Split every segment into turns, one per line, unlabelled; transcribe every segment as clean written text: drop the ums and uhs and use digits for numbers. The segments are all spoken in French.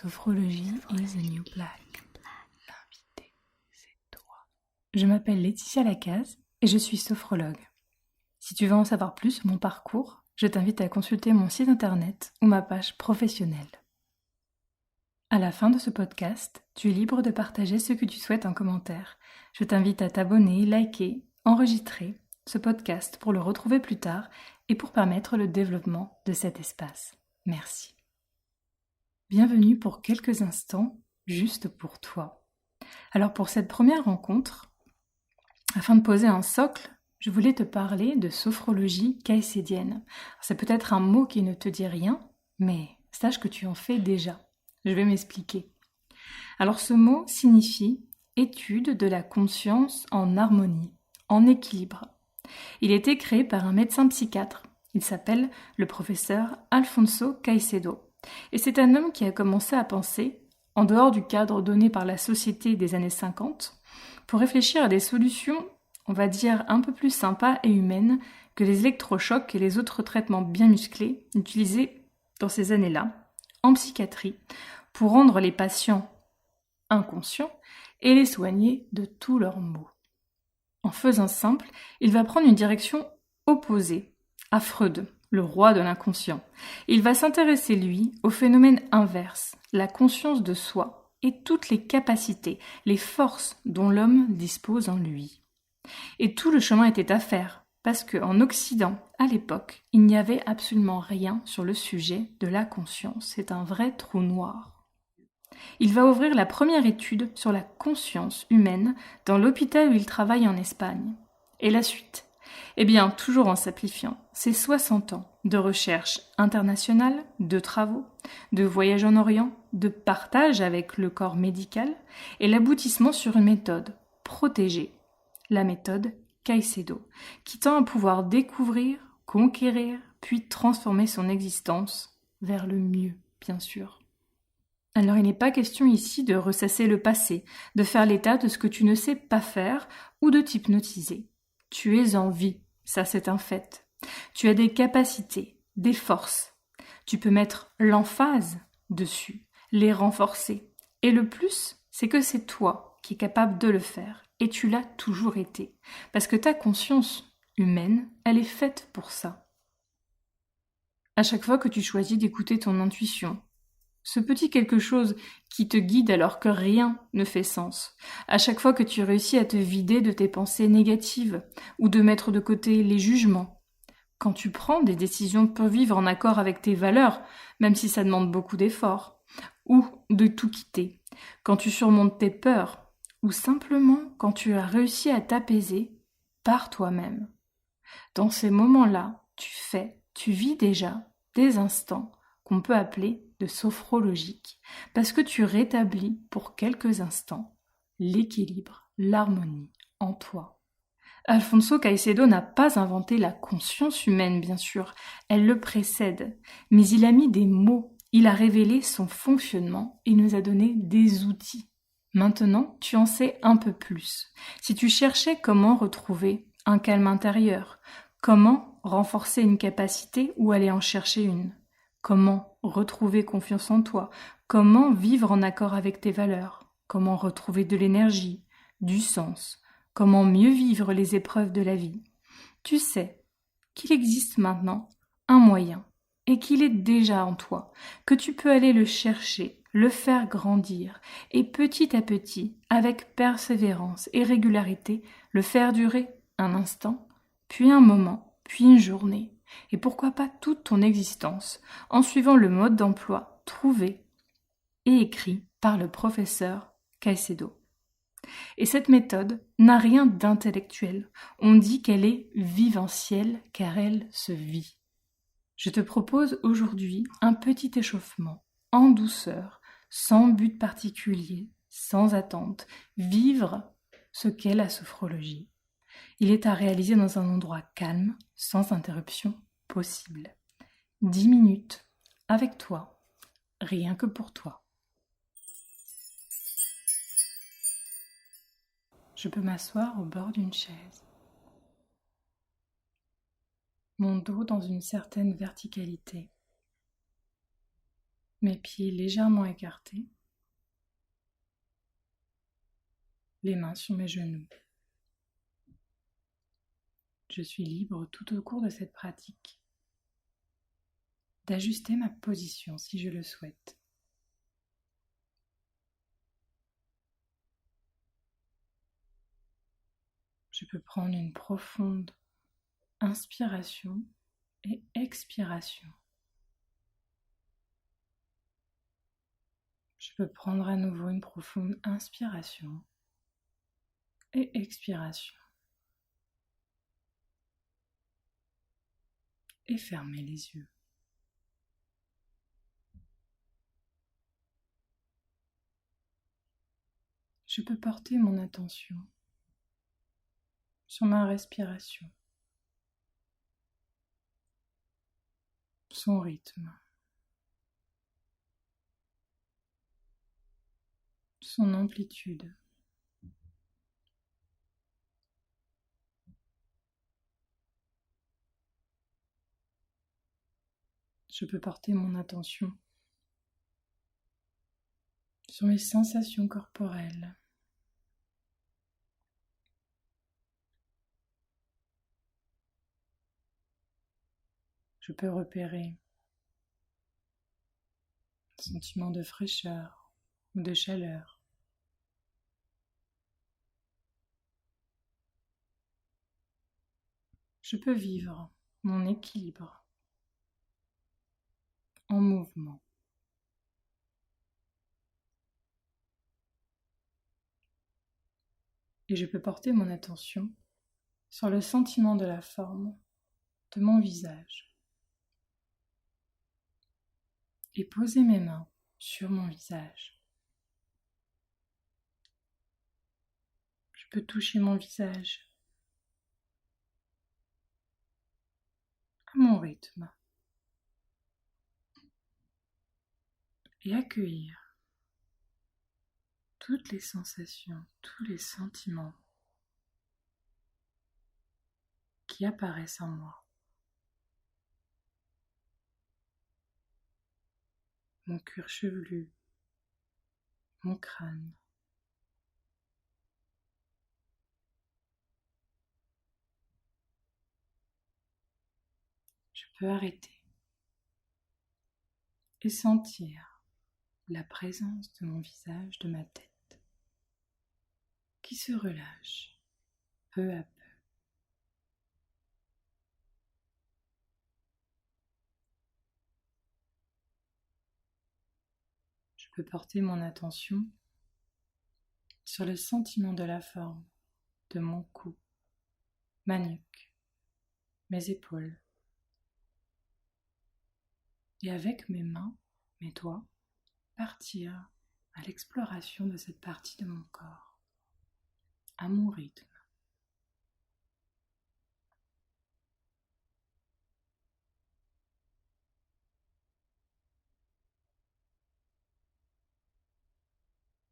Sophrologie is the new black. L'invité, c'est toi. Je m'appelle Laetitia Lacaze et je suis sophrologue. Si tu veux en savoir plus sur mon parcours, je t'invite à consulter mon site internet ou ma page professionnelle. À la fin de ce podcast, tu es libre de partager ce que tu souhaites en commentaire. Je t'invite à t'abonner, liker, enregistrer ce podcast pour le retrouver plus tard et pour permettre le développement de cet espace. Merci. Bienvenue pour quelques instants, juste pour toi. Alors pour cette première rencontre, afin de poser un socle, je voulais te parler de sophrologie caïcédienne. C'est peut-être un mot qui ne te dit rien, mais sache que tu en fais déjà. Je vais m'expliquer. Alors ce mot signifie étude de la conscience en harmonie, en équilibre. Il a été créé par un médecin psychiatre. Il s'appelle le professeur Alfonso Caicedo. Et c'est un homme qui a commencé à penser, en dehors du cadre donné par la société des années 50, pour réfléchir à des solutions, on va dire, un peu plus sympas et humaines que les électrochocs et les autres traitements bien musclés utilisés dans ces années-là, en psychiatrie, pour rendre les patients inconscients et les soigner de tous leurs maux. En faisant simple, il va prendre une direction opposée à Freud, le roi de l'inconscient. Il va s'intéresser, lui, au phénomène inverse, la conscience de soi et toutes les capacités, les forces dont l'homme dispose en lui. Et tout le chemin était à faire, parce qu'en Occident, à l'époque, il n'y avait absolument rien sur le sujet de la conscience. C'est un vrai trou noir. Il va ouvrir la première étude sur la conscience humaine dans l'hôpital où il travaille en Espagne. Et la suite ? Eh bien, toujours en simplifiant, c'est 60 ans de recherche internationale, de travaux, de voyages en Orient, de partage avec le corps médical et l'aboutissement sur une méthode protégée, la méthode Caicedo, qui tend à pouvoir découvrir, conquérir, puis transformer son existence vers le mieux, bien sûr. Alors il n'est pas question ici de ressasser le passé, de faire l'état de ce que tu ne sais pas faire ou de t'hypnotiser. Tu es en vie, ça c'est un fait. Tu as des capacités, des forces. Tu peux mettre l'emphase dessus, les renforcer. Et le plus, c'est que c'est toi qui es capable de le faire. Et tu l'as toujours été. Parce que ta conscience humaine, elle est faite pour ça. À chaque fois que tu choisis d'écouter ton intuition, ce petit quelque chose qui te guide alors que rien ne fait sens. À chaque fois que tu réussis à te vider de tes pensées négatives ou de mettre de côté les jugements. Quand tu prends des décisions pour vivre en accord avec tes valeurs, même si ça demande beaucoup d'efforts. Ou de tout quitter. Quand tu surmontes tes peurs. Ou simplement quand tu as réussi à t'apaiser par toi-même. Dans ces moments-là, tu vis déjà des instants qu'on peut appeler de sophrologiques, parce que tu rétablis pour quelques instants l'équilibre, l'harmonie en toi. Alfonso Caicedo n'a pas inventé la conscience humaine, bien sûr, elle le précède, mais il a mis des mots, il a révélé son fonctionnement et nous a donné des outils. Maintenant, tu en sais un peu plus. Si tu cherchais comment retrouver un calme intérieur, comment renforcer une capacité ou aller en chercher une, comment retrouver confiance en toi, comment vivre en accord avec tes valeurs, comment retrouver de l'énergie, du sens, comment mieux vivre les épreuves de la vie. Tu sais qu'il existe maintenant un moyen et qu'il est déjà en toi, que tu peux aller le chercher, le faire grandir et petit à petit, avec persévérance et régularité, le faire durer un instant, puis un moment, puis une journée, et pourquoi pas toute ton existence, en suivant le mode d'emploi trouvé et écrit par le professeur Caicedo. Et cette méthode n'a rien d'intellectuel. On dit qu'elle est vivencielle car elle se vit. Je te propose aujourd'hui un petit échauffement, en douceur, sans but particulier, sans attente. Vivre ce qu'est la sophrologie. Il est à réaliser dans un endroit calme, sans interruption possible. 10 minutes avec toi, rien que pour toi. Je peux m'asseoir au bord d'une chaise. Mon dos dans une certaine verticalité. Mes pieds légèrement écartés, les mains sur mes genoux. Je suis libre tout au cours de cette pratique d'ajuster ma position si je le souhaite. Je peux prendre une profonde inspiration et expiration. Je peux prendre à nouveau une profonde inspiration et expiration. Et fermer les yeux. Je peux porter mon attention sur ma respiration, son rythme, son amplitude. Je peux porter mon attention sur mes sensations corporelles. Je peux repérer un sentiment de fraîcheur ou de chaleur. Je peux vivre mon équilibre en mouvement. Et je peux porter mon attention sur le sentiment de la forme de mon visage et poser mes mains sur mon visage. Je peux toucher mon visage à mon rythme et accueillir toutes les sensations, tous les sentiments qui apparaissent en moi. Mon cuir chevelu, mon crâne. Je peux arrêter et sentir la présence de mon visage, de ma tête, qui se relâche peu à peu. Je peux porter mon attention sur le sentiment de la forme de mon cou, ma nuque, mes épaules. Et avec mes mains, mes doigts, partir à l'exploration de cette partie de mon corps, à mon rythme.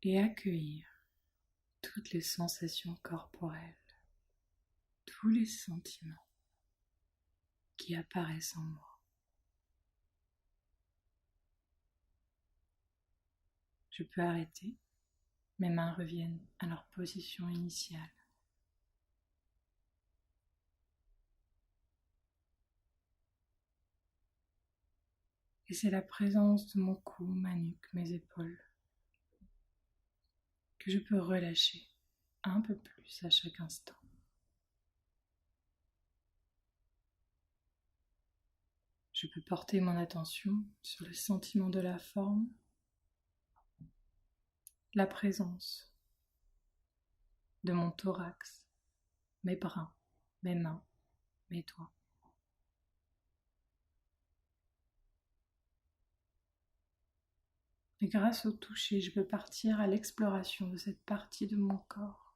Et accueillir toutes les sensations corporelles, tous les sentiments qui apparaissent en moi. Je peux arrêter, mes mains reviennent à leur position initiale. Et c'est la présence de mon cou, ma nuque, mes épaules que je peux relâcher un peu plus à chaque instant. Je peux porter mon attention sur le sentiment de la forme, la présence de mon thorax, mes bras, mes mains, mes doigts. Et grâce au toucher, je peux partir à l'exploration de cette partie de mon corps,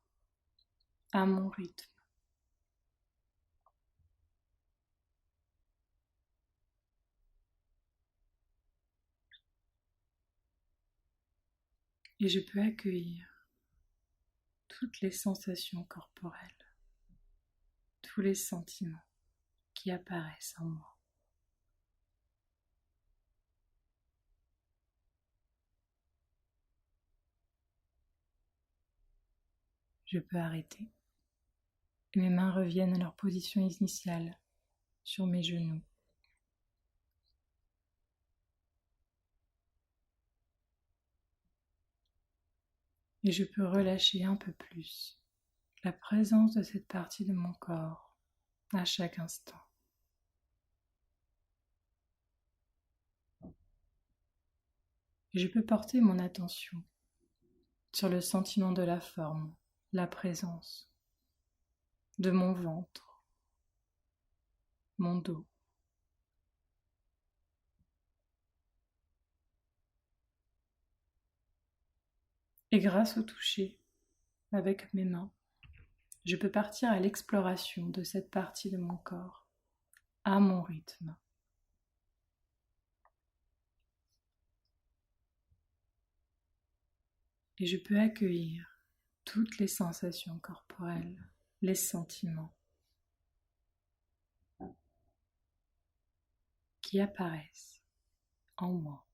à mon rythme. Et je peux accueillir toutes les sensations corporelles, tous les sentiments qui apparaissent en moi. Je peux arrêter. Et mes mains reviennent à leur position initiale, sur mes genoux. Et je peux relâcher un peu plus la présence de cette partie de mon corps à chaque instant. Et je peux porter mon attention sur le sentiment de la forme, la présence de mon ventre, mon dos. Et grâce au toucher, avec mes mains, je peux partir à l'exploration de cette partie de mon corps, à mon rythme. Et je peux accueillir toutes les sensations corporelles, les sentiments qui apparaissent en moi.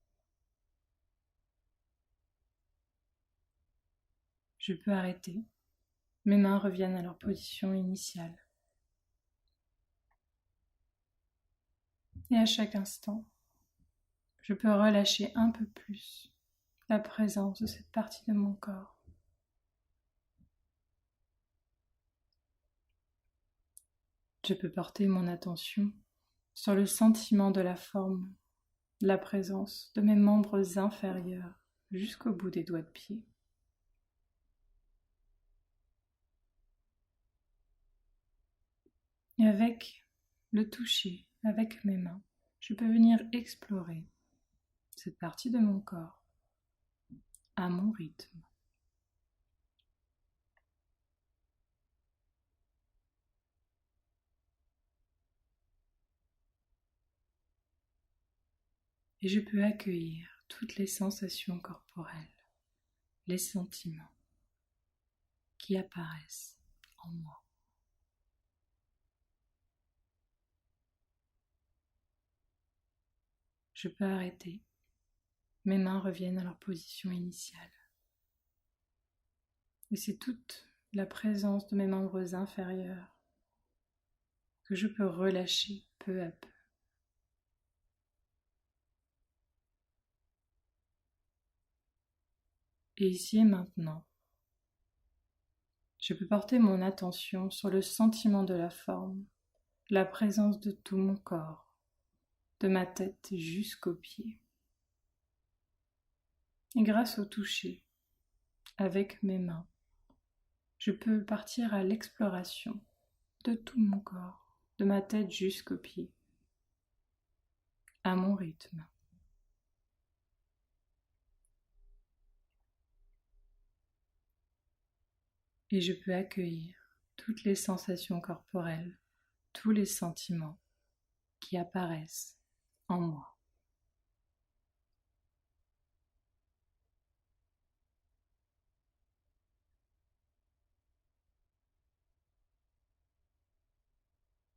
Je peux arrêter. Mes mains reviennent à leur position initiale. Et à chaque instant, je peux relâcher un peu plus la présence de cette partie de mon corps. Je peux porter mon attention sur le sentiment de la forme, la présence de mes membres inférieurs jusqu'au bout des doigts de pied. Et avec le toucher, avec mes mains, je peux venir explorer cette partie de mon corps à mon rythme. Et je peux accueillir toutes les sensations corporelles, les sentiments qui apparaissent en moi. Je peux arrêter. Mes mains reviennent à leur position initiale. Et c'est toute la présence de mes membres inférieurs que je peux relâcher peu à peu. Et ici et maintenant, je peux porter mon attention sur le sentiment de la forme, la présence de tout mon corps, de ma tête jusqu'aux pieds. Et grâce au toucher, avec mes mains, je peux partir à l'exploration de tout mon corps, de ma tête jusqu'aux pieds, à mon rythme. Et je peux accueillir toutes les sensations corporelles, tous les sentiments qui apparaissent en moi.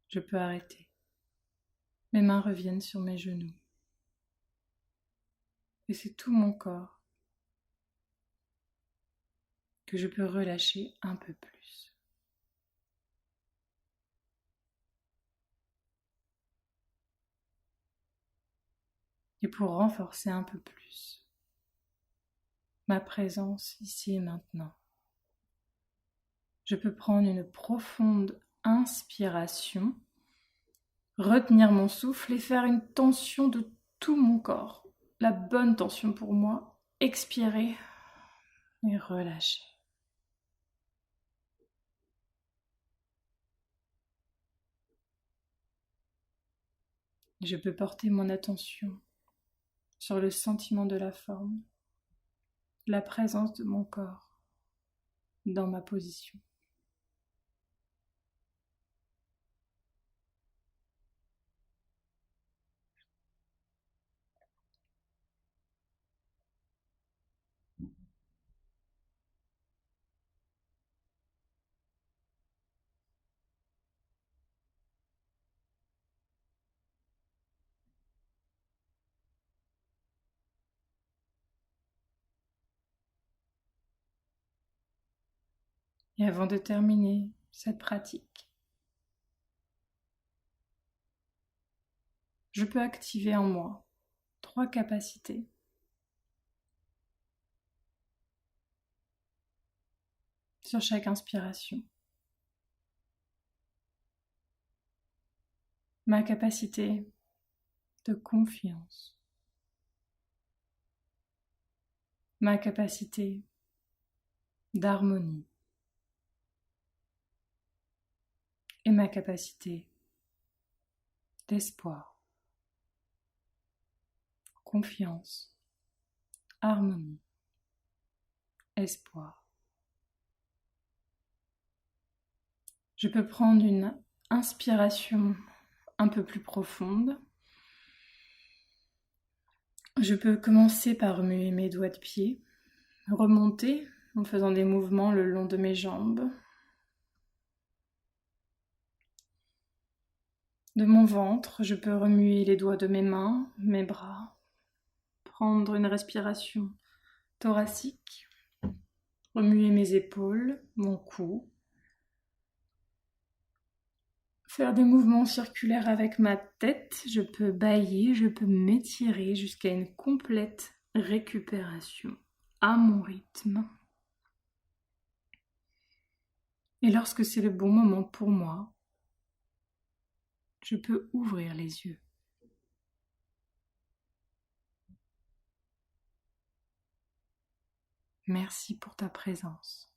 Je peux arrêter. Mes mains reviennent sur mes genoux. Et c'est tout mon corps que je peux relâcher un peu plus. Et pour renforcer un peu plus ma présence ici et maintenant, je peux prendre une profonde inspiration, retenir mon souffle et faire une tension de tout mon corps. La bonne tension pour moi. Expirer et relâcher. Je peux porter mon attention sur le sentiment de la forme, la présence de mon corps dans ma position. Et avant de terminer cette pratique, je peux activer en moi 3 capacités. Sur chaque inspiration. Ma capacité de confiance. Ma capacité d'harmonie. Et ma capacité d'espoir. Confiance, harmonie, espoir. Je peux prendre une inspiration un peu plus profonde. Je peux commencer par remuer mes doigts de pied, remonter en faisant des mouvements le long de mes jambes, de mon ventre. Je peux remuer les doigts de mes mains, mes bras, prendre une respiration thoracique, remuer mes épaules, mon cou, faire des mouvements circulaires avec ma tête. Je peux bâiller, je peux m'étirer jusqu'à une complète récupération à mon rythme. Et lorsque c'est le bon moment pour moi, je peux ouvrir les yeux. Merci pour ta présence.